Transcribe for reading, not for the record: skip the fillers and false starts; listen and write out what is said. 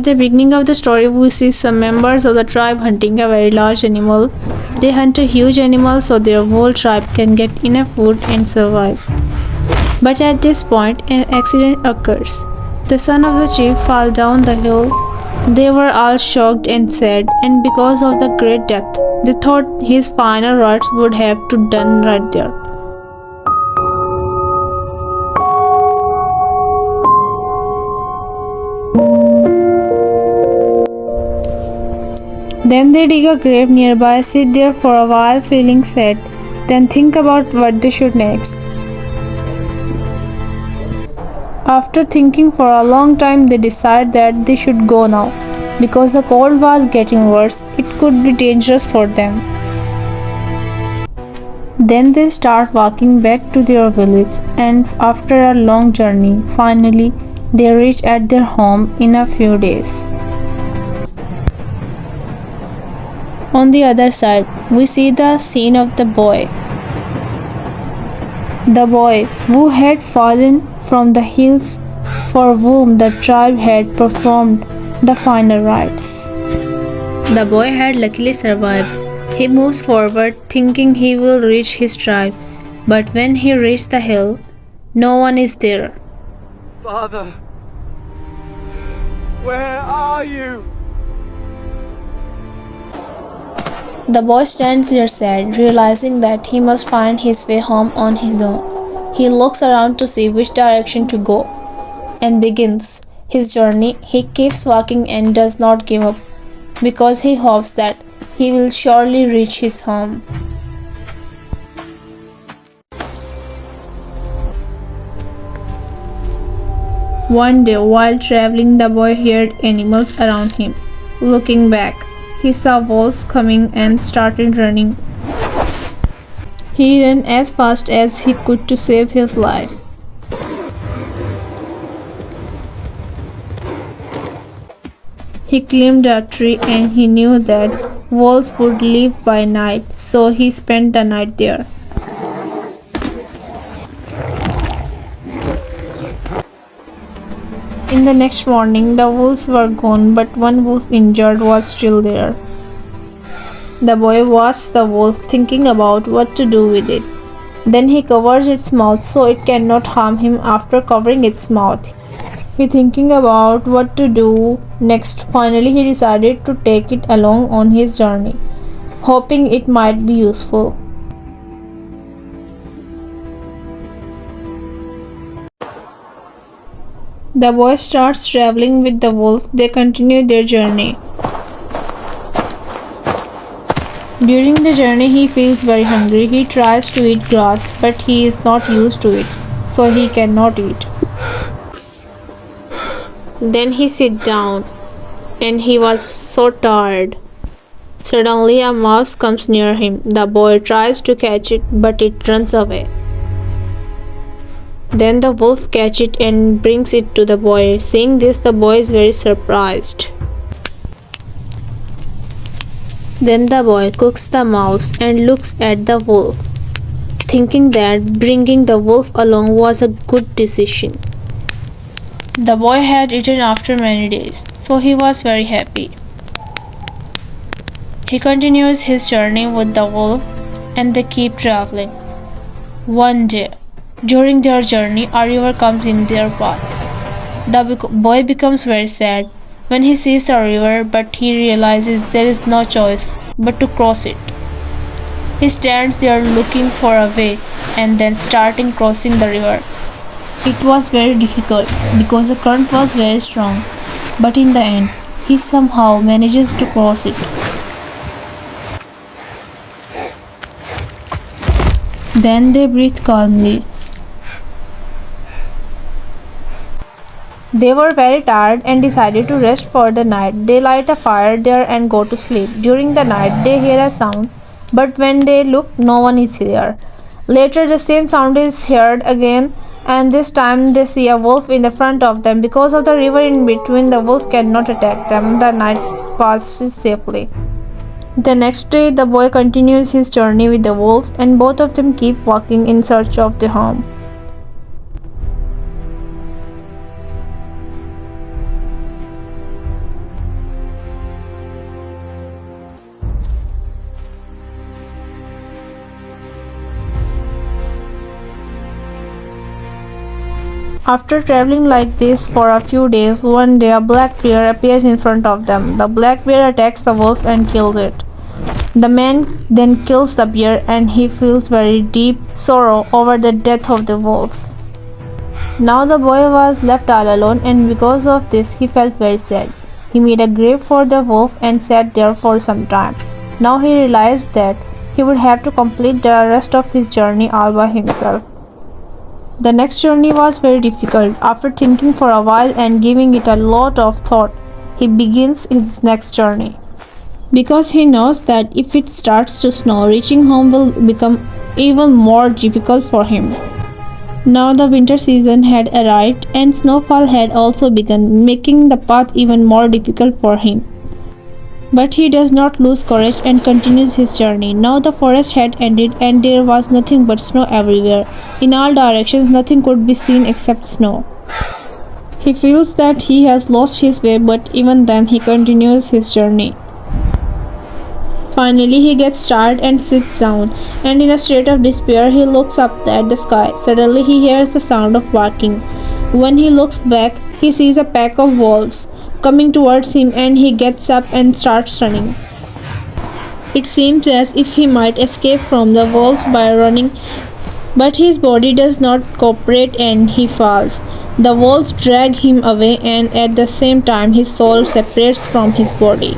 the beginning of the story, we see some members of the tribe hunting a very large animal. They hunt a huge animal so their whole tribe can get enough food and survive. But at this point, an accident occurs. The son of the chief falls down the hill. They were all shocked and sad, and because of the great death, they thought his final rites would have to done right there. Then they dig a grave nearby, sit there for a while feeling sad, then think about what they should next. After thinking for a long time, they decide that they should go now. Because the cold was getting worse, it could be dangerous for them. Then they start walking back to their village, and after a long journey, finally they reach at their home in a few days. On the other side, we see the scene of the boy. The boy who had fallen from the hills, for whom the tribe had performed the final rites. The boy had luckily survived. He moves forward thinking he will reach his tribe, but when he reached the hill, no one is there. Father, where are you? The boy stands there sad, realizing that he must find his way home on his own. He looks around to see which direction to go and begins his journey. He keeps walking and does not give up because he hopes that he will surely reach his home. One day, while traveling, the boy heard animals around him. Looking back, he saw wolves coming and started running. He ran as fast as he could to save his life. He climbed a tree and he knew that wolves would leave by night, so he spent the night there. In the next morning, the wolves were gone, but one wolf injured was still there. The boy watched the wolf, thinking about what to do with it. Then he covers its mouth so it cannot harm him. After covering its mouth, he thinking about what to do next. Finally, he decided to take it along on his journey, hoping it might be useful. The boy starts traveling with the wolf. They continue their journey. During the journey, he feels very hungry. He tries to eat grass, but he is not used to it, so he cannot eat. Then he sits down, and he was so tired. Suddenly, a mouse comes near him. The boy tries to catch it, but it runs away. Then the wolf catches it and brings it to the boy. Seeing this, the boy is very surprised. Then the boy cooks the mouse and looks at the wolf, thinking that bringing the wolf along was a good decision. The boy had eaten after many days, so he was very happy. He continues his journey with the wolf and they keep traveling. One day, during their journey, a river comes in their path. The boy becomes very sad when he sees the river, but he realizes there is no choice but to cross it. He stands there looking for a way and then starting crossing the river. It was very difficult because the current was very strong, but in the end, he somehow manages to cross it. Then they breathe calmly. They were very tired and decided to rest for the night. They light a fire there and go to sleep. During the night, they hear a sound, but when they look, no one is there. Later, the same sound is heard again, and this time they see a wolf in the front of them. Because of the river in between, the wolf cannot attack them. The night passes safely. The next day, the boy continues his journey with the wolf, and both of them keep walking in search of the home. After traveling like this for a few days, one day a black bear appears in front of them. The black bear attacks the wolf and kills it. The man then kills the bear and he feels very deep sorrow over the death of the wolf. Now the boy was left all alone, and because of this he felt very sad. He made a grave for the wolf and sat there for some time. Now he realized that he would have to complete the rest of his journey all by himself. The next journey was very difficult. After thinking for a while and giving it a lot of thought, he begins his next journey. Because he knows that if it starts to snow, reaching home will become even more difficult for him. Now the winter season had arrived and snowfall had also begun, making the path even more difficult for him. But he does not lose courage and continues his journey. Now the forest had ended and there was nothing but snow everywhere. In all directions, nothing could be seen except snow. He feels that he has lost his way, but even then he continues his journey. Finally, he gets tired and sits down, and in a state of despair, he looks up at the sky. Suddenly, he hears the sound of barking. When he looks back, he sees a pack of wolves coming towards him, and he gets up and starts running. It seems as if he might escape from the wolves by running, but his body does not cooperate and he falls. The wolves drag him away, and at the same time, his soul separates from his body.